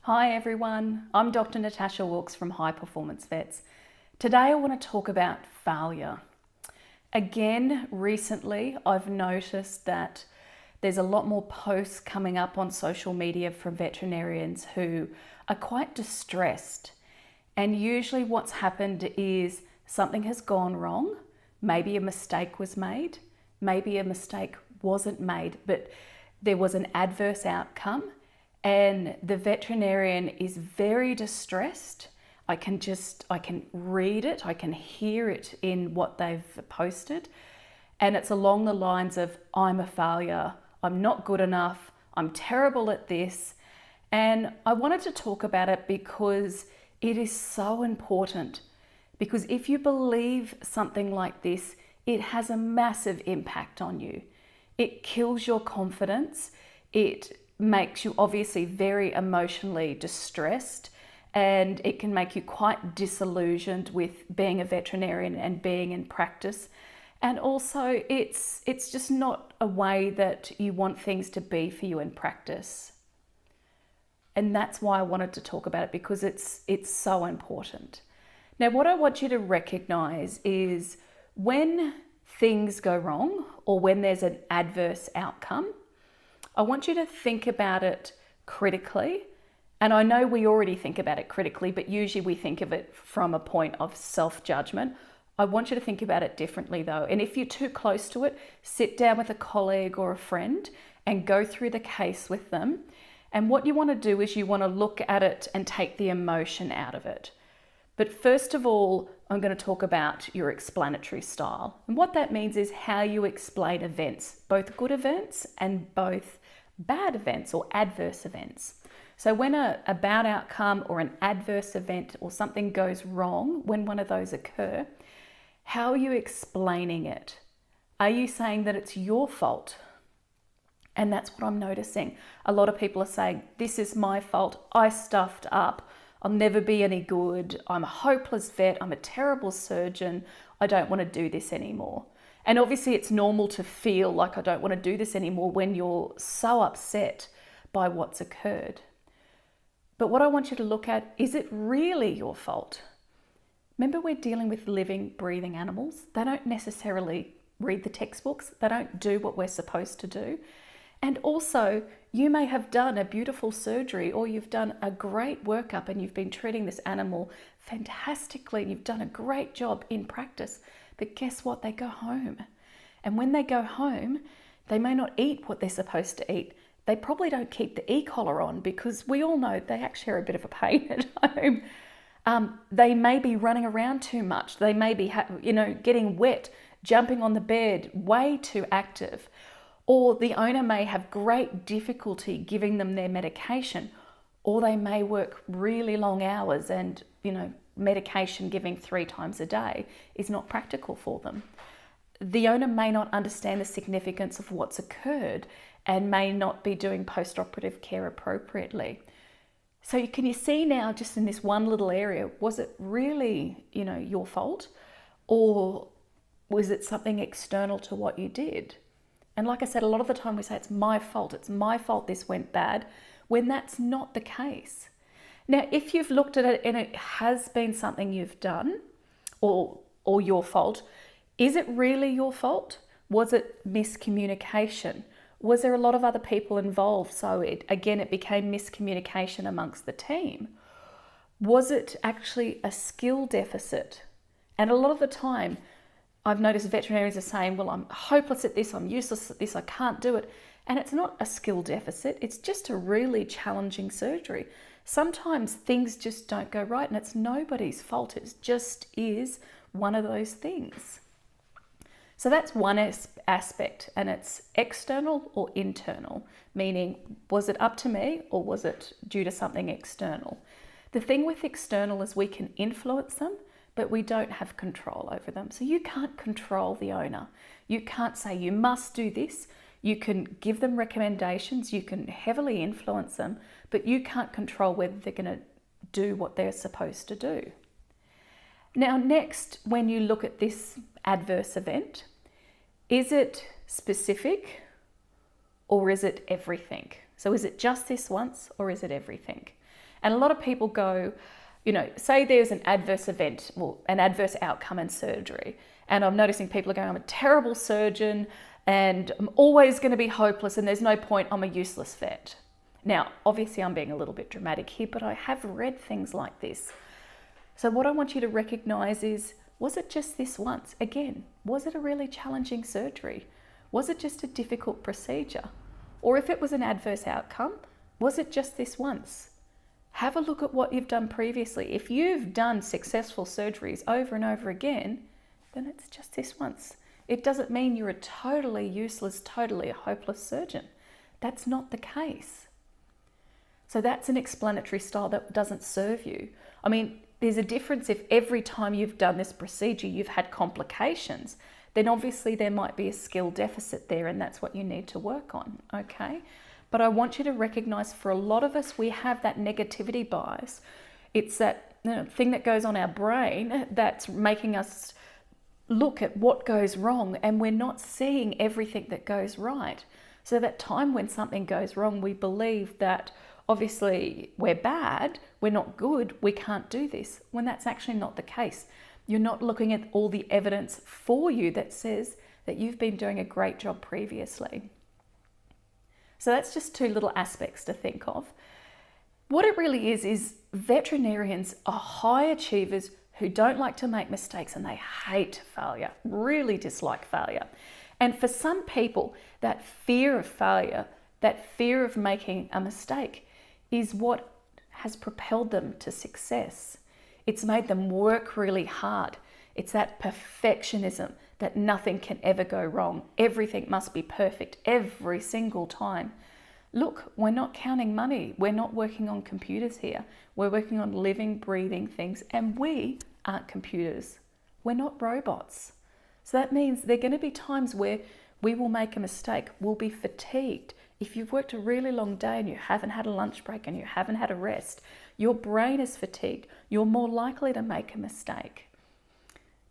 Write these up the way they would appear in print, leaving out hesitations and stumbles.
Hi everyone, I'm Dr. Natasha Wilkes from High Performance Vets. Today I want to talk about failure. Again, recently I've noticed that there's a lot more posts coming up on social media from veterinarians who are quite distressed. And usually what's happened is something has gone wrong, maybe a mistake was made, maybe a mistake wasn't made, but there was an adverse outcome. And the veterinarian is very distressed. I can read it, I can hear it in what they've posted. And it's along the lines of, I'm a failure, I'm not good enough, I'm terrible at this. And I wanted to talk about it because it is so important. Because if you believe something like this, it has a massive impact on you. It kills your confidence. It makes you obviously very emotionally distressed, and it can make you quite disillusioned with being a veterinarian and being in practice. And also it's just not a way that you want things to be for you in practice. And that's why I wanted to talk about it, because it's so important. Now, what I want you to recognize is when things go wrong or when there's an adverse outcome, I want you to think about it critically. And I know we already think about it critically, but usually we think of it from a point of self-judgment. I want you to think about it differently though. And if you're too close to it, sit down with a colleague or a friend and go through the case with them. And what you want to do is you want to look at it and take the emotion out of it. But first of all, I'm going to talk about your explanatory style. And what that means is how you explain events, both good events and both bad events or adverse events. So when a bad outcome or an adverse event or something goes wrong, when one of those occur, how are you explaining it? Are you saying that it's your fault? And that's what I'm noticing. A lot of people are saying, this is my fault, I stuffed up, I'll never be any good, I'm a hopeless vet, I'm a terrible surgeon, I don't want to do this anymore. And obviously it's normal to feel like I don't want to do this anymore when you're so upset by what's occurred. But what I want you to look at, is it really your fault? Remember, we're dealing with living, breathing animals. They don't necessarily read the textbooks. They don't do what we're supposed to do. And also, you may have done a beautiful surgery or you've done a great workup and you've been treating this animal fantastically and you've done a great job in practice. But guess what? They go home. And when they go home, they may not eat what they're supposed to eat. They probably don't keep the e-collar on because we all know they actually are a bit of a pain at home. They may be running around too much. They may be getting wet, jumping on the bed, way too active. Or the owner may have great difficulty giving them their medication, or they may work really long hours and, medication giving 3 times a day is not practical for them. The owner may not understand the significance of what's occurred and may not be doing post-operative care appropriately. So can you see now, just in this one little area, was it really, your fault? Or was it something external to what you did? And like I said, a lot of the time we say it's my fault this went bad, when that's not the case. Now, if you've looked at it and it has been something you've done or your fault, is it really your fault? Was it miscommunication? Was there a lot of other people involved? So it became miscommunication amongst the team. Was it actually a skill deficit? And a lot of the time, I've noticed veterinarians are saying, well, I'm hopeless at this, I'm useless at this, I can't do it. And it's not a skill deficit, it's just a really challenging surgery. Sometimes things just don't go right and it's nobody's fault, it just is one of those things. So that's one aspect, and it's external or internal, meaning was it up to me or was it due to something external? The thing with external is we can influence them, but we don't have control over them. So you can't control the owner. You can't say you must do this. You can give them recommendations, you can heavily influence them, but you can't control whether they're going to do what they're supposed to do. Now, next, when you look at this adverse event, is it specific or is it everything? So is it just this once or is it everything? And a lot of people go, say there's an adverse event or an adverse outcome in surgery. And I'm noticing people are going, I'm a terrible surgeon and I'm always going to be hopeless and there's no point, I'm a useless vet. Now, obviously I'm being a little bit dramatic here, but I have read things like this. So what I want you to recognize is, was it just this once? Again, was it a really challenging surgery? Was it just a difficult procedure? Or if it was an adverse outcome, was it just this once? Have a look at what you've done previously. If you've done successful surgeries over and over again, then it's just this once. It doesn't mean you're a totally useless, totally a hopeless surgeon. That's not the case. So that's an explanatory style that doesn't serve you. I mean, there's a difference if every time you've done this procedure you've had complications, then obviously there might be a skill deficit there and that's what you need to work on, okay? But I want you to recognize for a lot of us, we have that negativity bias. It's that thing that goes on our brain that's making us look at what goes wrong and we're not seeing everything that goes right. So that time when something goes wrong, we believe that obviously we're bad, we're not good, we can't do this, when that's actually not the case. You're not looking at all the evidence for you that says that you've been doing a great job previously. So that's just two little aspects to think of. What it really is veterinarians are high achievers who don't like to make mistakes and they hate failure, really dislike failure. And for some people, that fear of failure, that fear of making a mistake is what has propelled them to success. It's made them work really hard. It's that perfectionism that nothing can ever go wrong. Everything must be perfect every single time. Look, we're not counting money. We're not working on computers here. We're working on living, breathing things, and we aren't computers. We're not robots. So that means there are going to be times where we will make a mistake. We'll be fatigued. If you've worked a really long day and you haven't had a lunch break and you haven't had a rest, your brain is fatigued. You're more likely to make a mistake.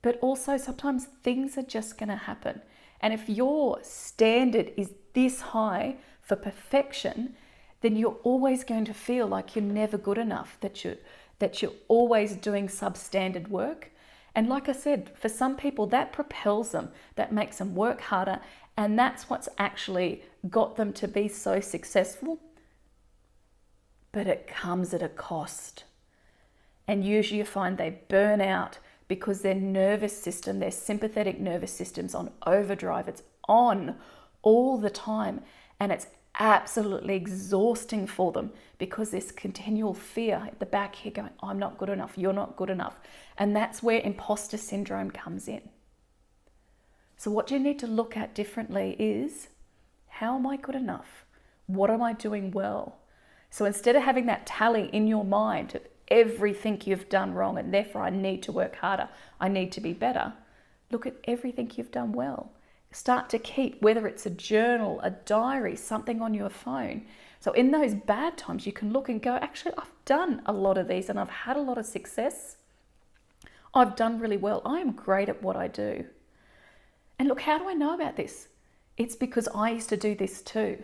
But also sometimes things are just going to happen. And if your standard is this high for perfection, then you're always going to feel like you're never good enough, that you're always doing substandard work. And like I said, for some people that propels them, that makes them work harder, and that's what's actually got them to be so successful. But it comes at a cost. And usually you find they burn out because their nervous system, their sympathetic nervous system's on overdrive. It's on all the time. And it's absolutely exhausting for them because there's continual fear at the back here going, I'm not good enough, you're not good enough. And that's where imposter syndrome comes in. So what you need to look at differently is, how am I good enough? What am I doing well? So instead of having that tally in your mind of everything you've done wrong and therefore I need to work harder, I need to be better, look at everything you've done well. Start to keep, whether it's a journal, a diary, something on your phone. So in those bad times, you can look and go, actually, I've done a lot of these and I've had a lot of success. I've done really well. I am great at what I do. And look, how do I know about this? It's because I used to do this too.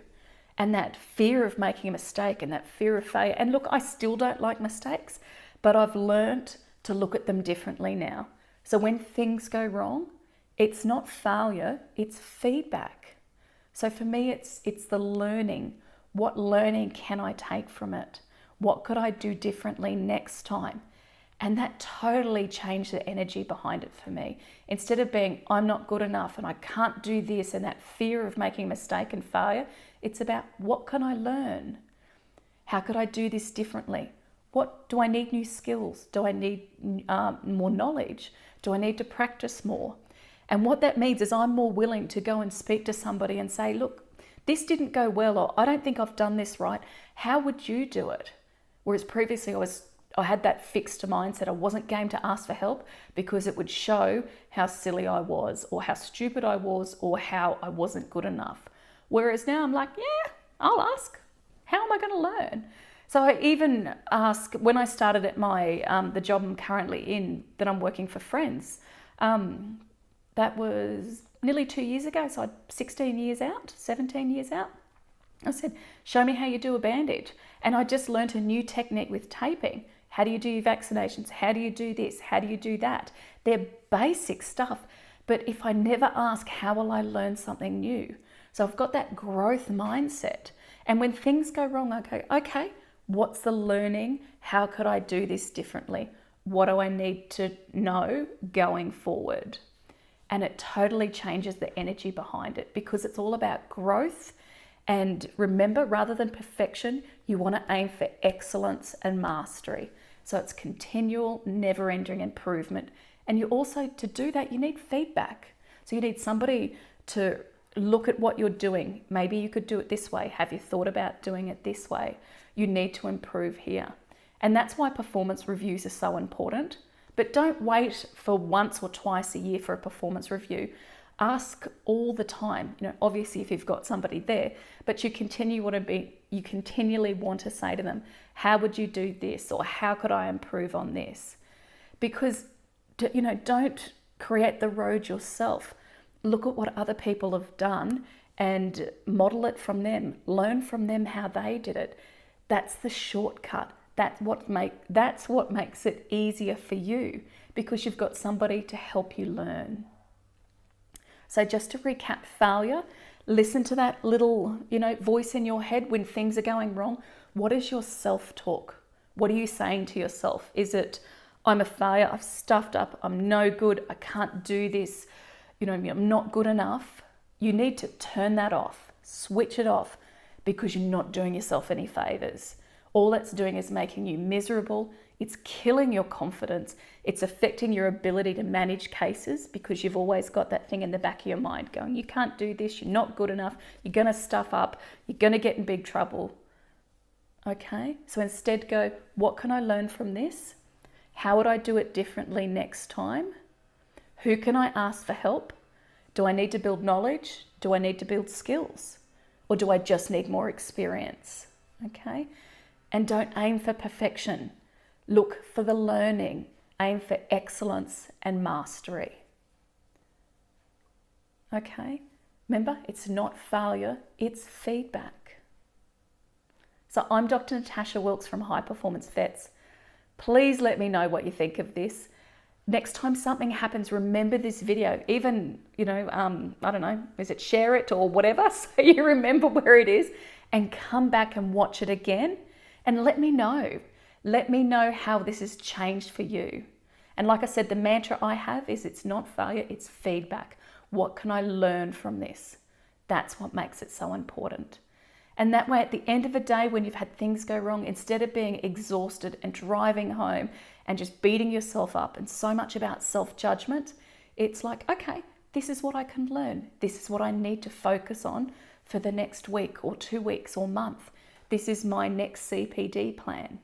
And that fear of making a mistake and that fear of failure. And look, I still don't like mistakes, but I've learned to look at them differently now. So when things go wrong, it's not failure, it's feedback. So for me, it's the learning. What learning can I take from it? What could I do differently next time? And that totally changed the energy behind it for me. Instead of being, I'm not good enough and I can't do this, and that fear of making a mistake and failure, it's about, what can I learn? How could I do this differently? What do I need? New skills? Do I need more knowledge? Do I need to practice more? And what that means is I'm more willing to go and speak to somebody and say, look, this didn't go well, or I don't think I've done this right. How would you do it? Whereas previously I had that fixed mindset. I wasn't game to ask for help because it would show how silly I was or how stupid I was or how I wasn't good enough. Whereas now I'm like, yeah, I'll ask. How am I going to learn? So I even ask, when I started at my the job I'm currently in, that I'm working for Friends, that was nearly 2 years ago, so I'm 16 years out, 17 years out. I said, show me how you do a bandage. And I just learned a new technique with taping. How do you do your vaccinations? How do you do this? How do you do that? They're basic stuff. But if I never ask, how will I learn something new? So I've got that growth mindset. And when things go wrong, I go, okay, what's the learning? How could I do this differently? What do I need to know going forward? And it totally changes the energy behind it because it's all about growth. And remember, rather than perfection, you want to aim for excellence and mastery. So it's continual, never-ending improvement. And you also, to do that, you need feedback. So you need somebody to look at what you're doing. Maybe you could do it this way. Have you thought about doing it this way? You need to improve here. And that's why performance reviews are so important. But don't wait for once or twice a year for a performance review. Ask all the time. Obviously if you've got somebody there, but you continually want to say to them, how would you do this? Or how could I improve on this? Because, don't create the road yourself. Look at what other people have done and model it from them. Learn from them how they did it. That's the shortcut. That's what makes it easier for you because you've got somebody to help you learn. So just to recap, failure, listen to that little, voice in your head when things are going wrong. What is your self-talk? What are you saying to yourself? Is it, I'm a failure, I've stuffed up, I'm no good, I can't do this, I'm not good enough? You need to turn that off, switch it off, because you're not doing yourself any favors. All it's doing is making you miserable. It's killing your confidence. It's affecting your ability to manage cases because you've always got that thing in the back of your mind going, you can't do this, you're not good enough, you're going to stuff up, you're going to get in big trouble. Okay, so instead go, what can I learn from this? How would I do it differently next time? Who can I ask for help? Do I need to build knowledge? Do I need to build skills? Or do I just need more experience? Okay. And don't aim for perfection. Look for the learning. Aim for excellence and mastery. Okay? Remember, it's not failure, it's feedback. So I'm Dr. Natasha Wilkes from High Performance Vets. Please let me know what you think of this. Next time something happens, remember this video. Even, I don't know, is it share it or whatever, so you remember where it is, and come back and watch it again. And let me know. Let me know how this has changed for you. And like I said, the mantra I have is it's not failure, it's feedback. What can I learn from this? That's what makes it so important. And that way, at the end of the day, when you've had things go wrong, instead of being exhausted and driving home and just beating yourself up and so much about self-judgment, it's like, okay, this is what I can learn. This is what I need to focus on for the next week or 2 weeks or month. This is my next CPD plan.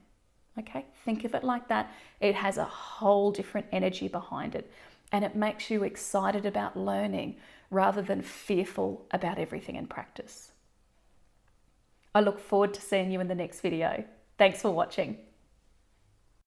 Okay, think of it like that. It has a whole different energy behind it, and it makes you excited about learning rather than fearful about everything in practice. I look forward to seeing you in the next video. Thanks for watching.